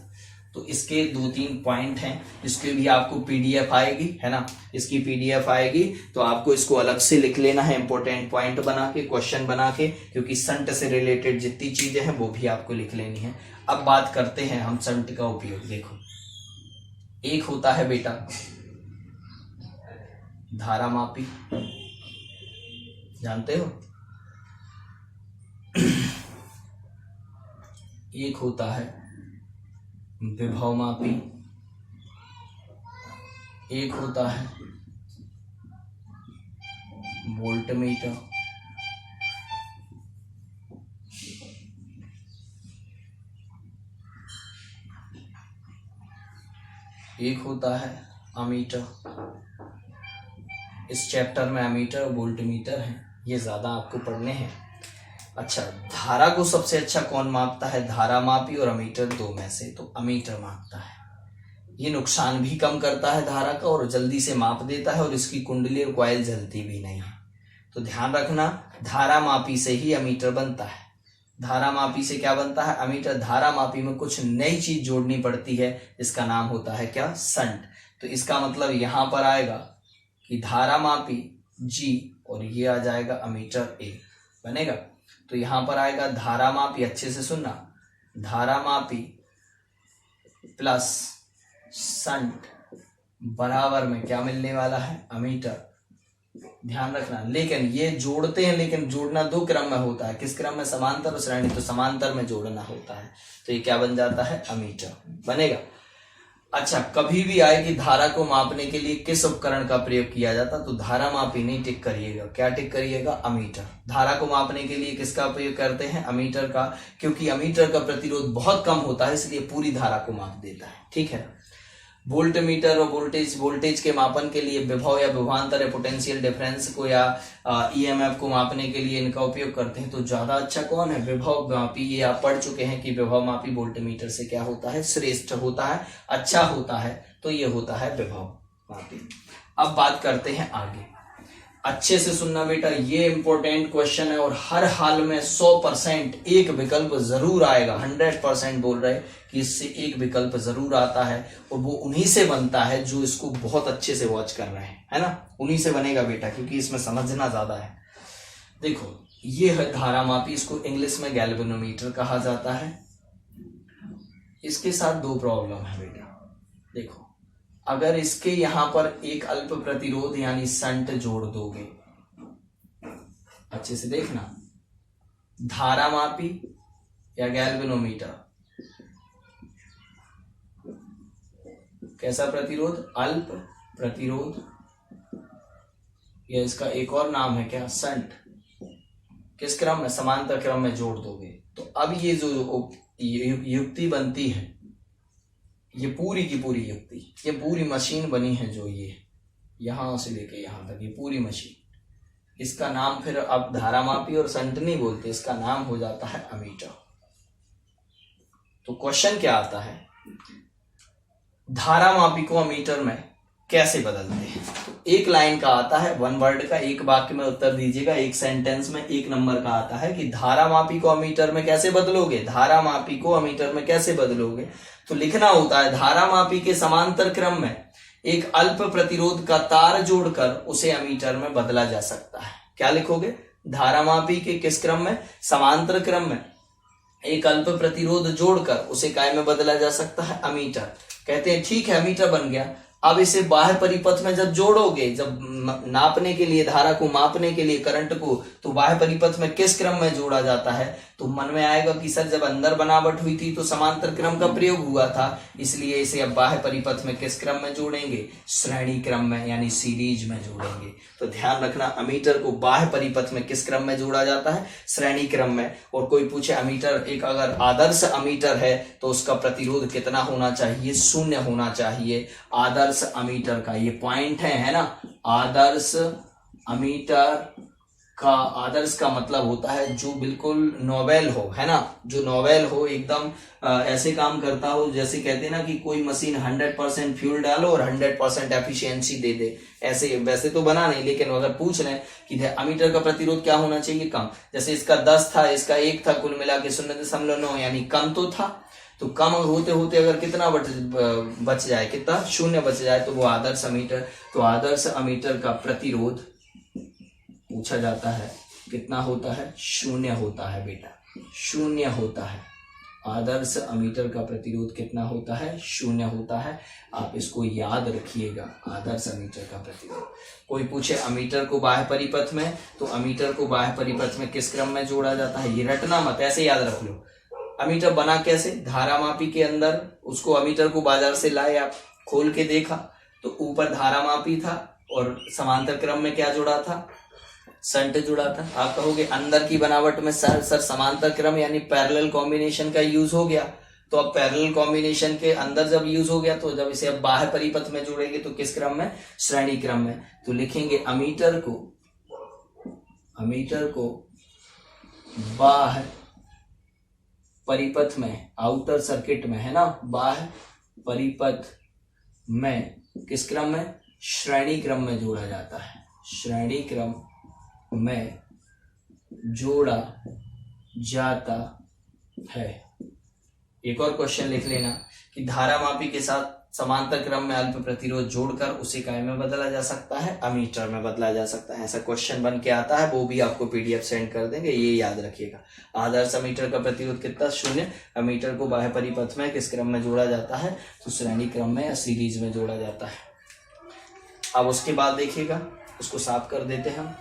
तो इसके 2-3 पॉइंट हैं, इसके भी आपको पीडीएफ आएगी, है ना, इसकी पीडीएफ आएगी, तो आपको इसको अलग से लिख लेना है इंपॉर्टेंट पॉइंट बना के, क्वेश्चन बना के, क्योंकि शंट से रिलेटेड जितनी चीजें हैं वो भी आपको लिख लेनी है। अब बात करते हैं हम शंट का उपयोग। देखो, एक होता है बेटा धारामापी, जानते हो, एक होता है विभवमापी, एक होता है वोल्टमीटर, एक होता है अमीटर। इस चैप्टर में अमीटर और वोल्टमीटर हैं, ये ज्यादा आपको पढ़ने हैं। अच्छा, धारा को सबसे अच्छा कौन मापता है, धारामापी और अमीटर, दो में से तो अमीटर मापता है। ये नुकसान भी कम करता है धारा का और जल्दी से माप देता है, और इसकी कुंडली और कॉइल जलती भी नहीं है। तो ध्यान रखना, धारामापी से ही अमीटर बनता है। धारामापी से क्या बनता है, अमीटर। धारामापी में कुछ नई चीज जोड़नी पड़ती है, इसका नाम होता है क्या, शंट। तो इसका मतलब यहां पर आएगा कि धारामापी G और ये आ जाएगा अमीटर A बनेगा। तो यहां पर आएगा धारामापी, अच्छे से सुनना, धारामापी प्लस शंट बराबर में क्या मिलने वाला है, अमीटर। ध्यान रखना, लेकिन ये जोड़ते हैं, लेकिन जोड़ना दो क्रम में होता है। किस क्रम में, समांतर और श्रेणी। तो समांतर में जोड़ना होता है, तो ये क्या बन जाता है, अमीटर बनेगा। अच्छा, कभी भी आए कि धारा को मापने के लिए किस उपकरण का प्रयोग किया जाता, तो धारामापी नहीं टिक करिएगा, क्या टिक करिएगा, अमीटर। धारा को मापने के लिए किसका प्रयोग करते हैं, अमीटर का, क्योंकि अमीटर का प्रतिरोध बहुत कम होता है, इसलिए पूरी धारा को माप देता है, ठीक है। वोल्टमीटर और वोल्टेज के मापन के लिए विभव या विभवांतर या पोटेंशियल डिफरेंस को या ईएमएफ को मापने के लिए इनका उपयोग करते हैं। तो ज्यादा अच्छा कौन है, विभव मापी। ये आप पढ़ चुके हैं कि विभव मापी वोल्टमीटर से क्या होता है, श्रेष्ठ होता है, अच्छा होता है। तो ये होता है विभव मापी। अब बात करते हैं आगे, अच्छे से सुनना बेटा, ये इंपॉर्टेंट क्वेश्चन है और हर हाल में 100% एक विकल्प जरूर आएगा। 100% बोल रहे कि इससे एक विकल्प जरूर आता है, और वो उन्हीं से बनता है जो इसको बहुत अच्छे से वॉच कर रहे हैं, है ना, उन्हीं से बनेगा बेटा, क्योंकि इसमें समझना ज्यादा है। देखो, ये है धारामापी, इसको इंग्लिश में गैल्वेनोमीटर कहा जाता है। इसके साथ दो प्रॉब्लम है बेटा। देखो, अगर इसके यहां पर एक अल्प प्रतिरोध यानी शंट जोड़ दोगे, अच्छे से देखना, धारामापी या गैल्वेनोमीटर, कैसा प्रतिरोध, अल्प प्रतिरोध, या इसका एक और नाम है क्या, शंट। किस क्रम में, समांतर क्रम में जोड़ दोगे। तो अब ये जो युक्ति बनती है, ये पूरी की पूरी युक्ति, ये पूरी मशीन बनी है, जो ये यहां से लेके यहां तक, ये पूरी मशीन, इसका नाम फिर अब धारामापी और शंट नहीं बोलते, इसका नाम हो जाता है अमीटर। तो क्वेश्चन क्या आता है, धारामापी को अमीटर में कैसे बदलते हैं। तो एक लाइन का आता है, वन वर्ड का, एक वाक्य में उत्तर दीजिएगा, एक सेंटेंस में 1 नंबर का आता है कि धारामापी को अमीटर में कैसे बदलोगे, धारामापी को अमीटर में कैसे बदलोगे। तो लिखना होता है, धारामापी के समांतर क्रम में एक अल्प प्रतिरोध का तार जोड़कर उसे अमीटर में बदला जा सकता है। क्या लिखोगे, धारामापी के किस क्रम में, समांतर क्रम में एक अल्प प्रतिरोध जोड़कर उसे काय में बदला जा सकता है, अमीटर। कहते हैं ठीक है, अमीटर बन गया, अब इसे बाह्य परिपथ में जब जोड़ोगे, जब नापने के लिए, धारा को मापने के लिए करंट को, तो बाह्य परिपथ में किस क्रम में जोड़ा जाता है? तो मन में आएगा कि सर जब अंदर बनावट हुई थी तो समांतर क्रम का प्रयोग हुआ था, इसलिए इसे अब बाह्य परिपथ में किस क्रम में जोड़ेंगे? श्रेणी क्रम में यानी सीरीज में जोड़ेंगे। तो ध्यान रखना, अमीटर को बाह्य परिपथ में किस क्रम में जोड़ा जाता है? श्रेणी क्रम में। और कोई पूछे अमीटर, एक अगर आदर्श अमीटर है तो उसका प्रतिरोध कितना होना चाहिए? 0 होना चाहिए। आदर्श अमीटर का ये पॉइंट है ना, आदर्श अमीटर का, आदर्श का मतलब होता है जो बिल्कुल नोवेल हो, है ना, जो नोवेल हो, एकदम ऐसे काम करता हो जैसे कहते हैं ना कि कोई मशीन 100% फ्यूल डालो और 100% एफिशिएंसी दे दे, ऐसे। वैसे तो बना नहीं, लेकिन अगर पूछ रहे हैं कि अमीटर का प्रतिरोध क्या होना चाहिए? कम। जैसे इसका 10 था, इसका 1 था, कुल मिला के 0.9, यानी कम तो था। तो कम होते होते अगर कितना बच जाए, कितना? 0 बच जाए, तो वो आदर्श अमीटर। तो आदर्श अमीटर का प्रतिरोध पूछा जाता है कितना होता है? 0 होता है बेटा, 0 होता है। आदर्श अमीटर का प्रतिरोध कितना होता है? 0 होता है। आप इसको याद रखिएगा, आदर्श अमीटर का प्रतिरोध। कोई पूछे अमीटर को बाह्य परिपथ में, तो अमीटर को बाह्य परिपथ में किस क्रम में जोड़ा जाता है? ये रटना मत, ऐसे याद रख लो। अमीटर बना कैसे? धारामापी के अंदर उसको, अमीटर को बाजार से लाए, आप खोल के देखा तो ऊपर धारामापी था और समांतर क्रम में क्या जुड़ा था? संट जुड़ा था। आप कहोगे अंदर की बनावट में सर समांतर क्रम यानी पैरेलल कॉम्बिनेशन का यूज हो गया। तो अब पैरेलल कॉम्बिनेशन के अंदर जब यूज हो गया, तो जब इसे अब बाह्य परिपथ में जोड़ेंगे तो किस क्रम में? श्रेणी क्रम में। तो लिखेंगे अमीटर को बाह्य परिपथ में, आउटर सर्किट में, है ना, बाह्य परिपथ में किस क्रम में? श्रेणी क्रम में जोड़ा जाता है। श्रेणी क्रम में जोड़ा जाता है। एक और क्वेश्चन लिख लेना कि धारामापी के साथ समांतर क्रम में अल्प प्रतिरोध जोड़कर उसे काय में बदला जा सकता है? अमीटर में बदला जा सकता है। ऐसा क्वेश्चन बन के आता है, वो भी आपको पीडीएफ सेंड कर देंगे, ये याद रखिएगा। आदर्श अमीटर का प्रतिरोध कितना? 0। अमीटर को बाह्य परिपथ में किस क्रम में जोड़ा जाता है? तो श्रेणी क्रम में या सीरीज में जोड़ा जाता है। अब उसके बाद देखिएगा, उसको साफ कर देते हैं हम,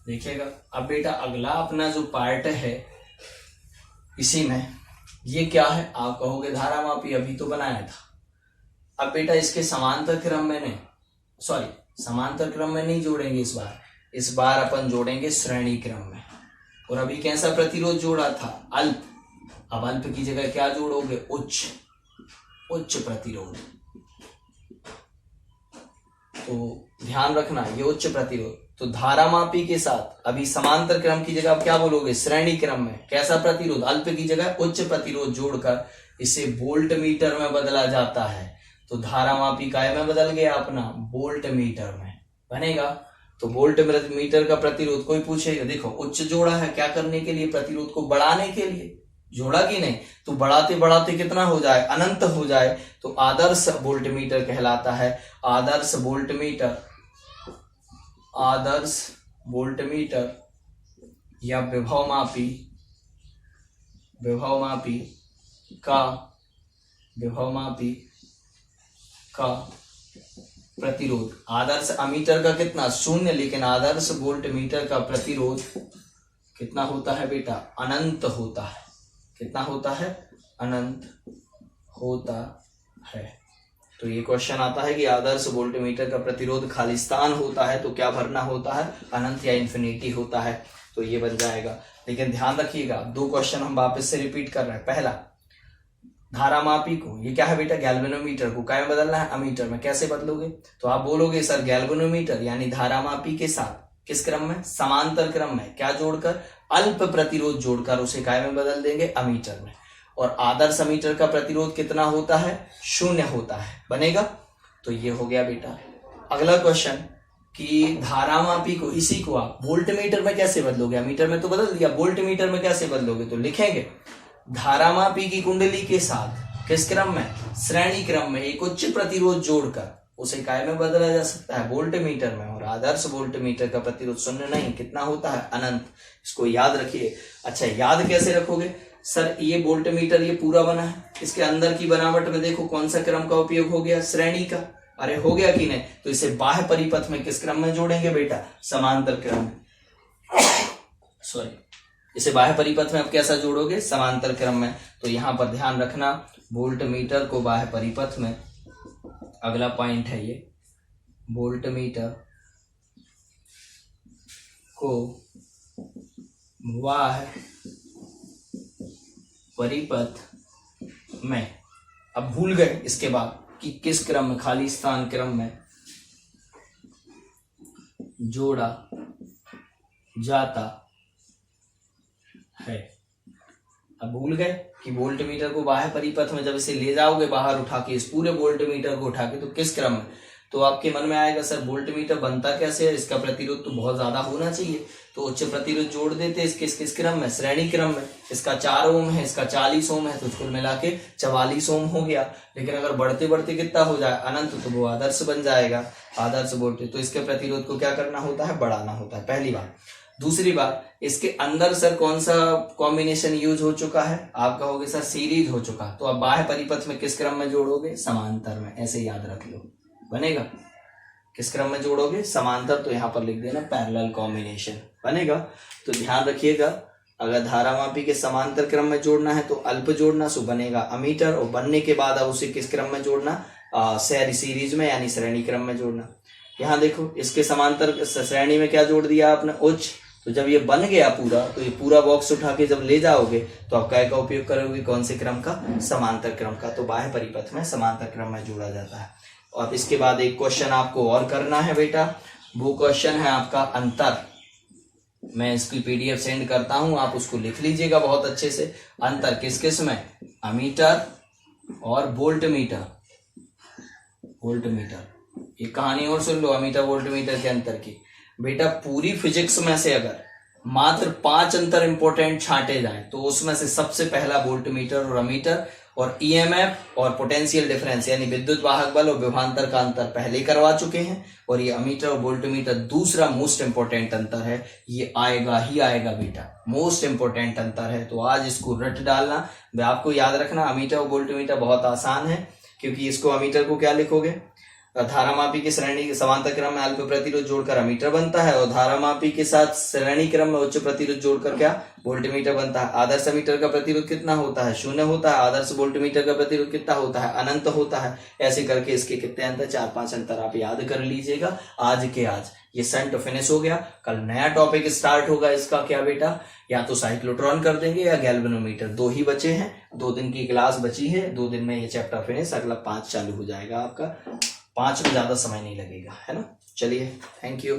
देखिएगा। अब बेटा अगला अपना जो पार्ट है, इसी में ये क्या है? आप कहोगे धारामापी अभी तो बनाया था। अब बेटा इसके समांतर क्रम में नहीं, समांतर क्रम में नहीं जोड़ेंगे इस बार अपन जोड़ेंगे श्रेणी क्रम में। और अभी कैसा प्रतिरोध जोड़ा था? अल्प। अब अल्प की जगह क्या जोड़ोगे? उच्च प्रतिरोध। तो ध्यान रखना, ये उच्च प्रतिरोध। तो धारामापी के साथ अभी समांतर क्रम की जगह आप क्या बोलोगे? श्रेणी क्रम में कैसा प्रतिरोध? अल्प की जगह उच्च प्रतिरोध जोड़कर इसे वोल्ट मीटर में बदला जाता है। तो धारामापी काय में बदल गया अपना? वोल्ट मीटर में बनेगा। तो वोल्ट मीटर का प्रतिरोध, कोई पूछेगा, देखो उच्च जोड़ा है क्या करने के लिए? प्रतिरोध को बढ़ाने के लिए जोड़ा कि नहीं? तो बढ़ाते बढ़ाते कितना हो जाए? अनंत हो जाए। तो आदर्श वोल्ट मीटर कहलाता है। आदर्श वोल्ट मीटर या विभवमापी का प्रतिरोध, आदर्श अमीटर का कितना? 0, लेकिन आदर्श वोल्ट मीटर का प्रतिरोध कितना होता है बेटा? अनंत होता है। कितना होता है? अनंत होता है। तो ये क्वेश्चन आता है कि आदर्श वोल्टमीटर का प्रतिरोध खालिस्तान होता है तो क्या भरना होता है? अनंत या इन्फिनिटी होता है। तो ये बन जाएगा। लेकिन ध्यान रखिएगा, 2 क्वेश्चन हम वापस से रिपीट कर रहे हैं। पहला, धारामापी को, ये क्या है बेटा? गैल्वेनोमीटर को क्या में बदलना है? अमीटर में। कैसे बदलोगे? तो आप बोलोगे सर गैल्वेनोमीटर यानी धारामापी के साथ किस क्रम में? समांतर क्रम में। क्या जोड़कर? अल्प प्रतिरोध जोड़कर उसे काय में बदल देंगे? अमीटर में। और आदर्श अमीटर का प्रतिरोध कितना होता है? 0 होता है। बनेगा। तो ये हो गया बेटा। अगला क्वेश्चन कि धारामापी को, इसी को आप वोल्टमीटर में कैसे बदलोगे? अमीटर में तो बदल दिया, वोल्टमीटर में कैसे बदलोगे? तो लिखेंगे धारामापी की कुंडली के साथ किस क्रम में? श्रेणी क्रम में एक उच्च प्रतिरोध जोड़कर उसे काय में बदला जा सकता है? वोल्टमीटर में। और आदर्श वोल्टमीटर का प्रतिरोध 0 नहीं, कितना होता है? अनंत। इसको याद रखिए। अच्छा, याद कैसे रखोगे? सर ये वोल्ट मीटर ये पूरा बना है, इसके अंदर की बनावट में देखो कौन सा क्रम का उपयोग हो गया, श्रेणी का। अरे हो गया कि नहीं? तो इसे बाह्य परिपथ में किस क्रम में जोड़ेंगे बेटा? समांतर क्रम में। सॉरी, इसे बाह्य परिपथ में अब कैसा जोड़ोगे? समांतर क्रम में। तो यहां पर ध्यान रखना, वोल्ट मीटर को बाह्य परिपथ में, अगला पॉइंट है ये, वोल्ट मीटर को बाह्य परिपथ में, अब भूल गए इसके बाद कि किस क्रम में, खाली स्थान क्रम में जोड़ा जाता है। अब भूल गए कि वोल्ट मीटर को बाह्य परिपथ में जब इसे ले जाओगे बाहर उठा के, इस पूरे वोल्ट मीटर को उठा के, तो किस क्रम में? तो आपके मन में आएगा सर वोल्ट मीटर बनता कैसे है, इसका प्रतिरोध तो बहुत ज्यादा होना चाहिए, तो उच्च प्रतिरोध जोड़ देते हैं इसके किस क्रम में? श्रेणी क्रम में। इसका 4 ओम है, इसका 40 ओम है, तो कुल मिला के 44 ओम हो गया। लेकिन अगर बढ़ते बढ़ते कितना हो जाए? अनंत, तो वो आदर्श बन जाएगा, आदर्श वोल्टेज। तो इसके प्रतिरोध को क्या करना होता है? बढ़ाना होता है, पहली बात। दूसरी बात, इसके अंदर सर कौन सा कॉम्बिनेशन यूज हो चुका है? आप कहोगे सर सीरीज हो चुका। तो अब बाह्य परिपथ में किस क्रम में जोड़ोगे? समांतर में। ऐसे याद रख लो, बनेगा। किस क्रम में जोड़ोगे? समांतर। तो यहां पर लिख देना पैरेलल कॉम्बिनेशन बनेगा। तो ध्यान रखिएगा, अगर धारामापी के समांतर क्रम में जोड़ना है तो अल्प जोड़ना, सो बनेगा अमीटर, और बनने के बाद अब उसे किस क्रम में जोड़ना? सीरीज में, यानी श्रेणी क्रम में जोड़ना। यहाँ देखो, इसके समांतर श्रेणी में क्या जोड़ दिया आपने? उच्च। तो जब ये बन गया पूरा, तो ये पूरा बॉक्स उठा के जब ले जाओगे तो आप काय का उपयोग करोगे? कौन से क्रम का? समांतर क्रम का। तो बाह्य परिपथ में समांतर क्रम में जोड़ा जाता है। और इसके बाद एक क्वेश्चन आपको और करना है बेटा, वो क्वेश्चन है आपका अंतर। मैं इसकी पीडीएफ सेंड करता हूं, आप उसको लिख लीजिएगा बहुत अच्छे से। अंतर किस किस में? अमीटर और वोल्ट मीटर। वोल्ट मीटर, ये कहानी और सुन लो अमीटर वोल्ट मीटर के अंतर की। बेटा पूरी फिजिक्स में से अगर मात्र 5 अंतर इंपॉर्टेंट छांटे जाएं, तो उसमें से सबसे पहला वोल्ट मीटर और अमीटर, और ईएमएफ और पोटेंशियल डिफरेंस यानी विद्युत वाहक बल और विभवांतर का अंतर पहले करवा चुके हैं। और ये अमीटर और वोल्ट मीटर दूसरा मोस्ट इंपोर्टेंट अंतर है, ये आएगा ही आएगा बेटा, मोस्ट इंपोर्टेंट अंतर है। तो आज इसको रट डालना, आपको याद रखना अमीटर और वोल्ट मीटर बहुत आसान है, क्योंकि इसको अमीटर को क्या लिखोगे? धारामापी के श्रेणी समांतर क्रम में अल्प प्रतिरोध जोड़कर अमीटर बनता है, और धारामापी के साथ श्रेणी क्रम में उच्च प्रतिरोध जोड़कर क्या? वोल्टमीटर बनता है। आदर्श मीटर का प्रतिरोध कितना होता है? 0 होता है। आदर्श वोल्टमीटर का प्रतिरोध कितना होता है? अनंत होता है। ऐसे करके इसके कितने अंतर? 4-5 अंतर आप याद कर लीजिएगा आज के आज। ये शंट फिनिश हो गया, कल नया टॉपिक स्टार्ट होगा इसका। क्या बेटा? या तो साइक्लोट्रॉन कर देंगे या गैल्वेनोमीटर, 2 ही बचे हैं, 2 दिन की क्लास बची है, 2 दिन में ये चैप्टर फिनिश, अगला 5 चालू हो जाएगा आपका। 5 में ज्यादा समय नहीं लगेगा, है ना। चलिए, थैंक यू।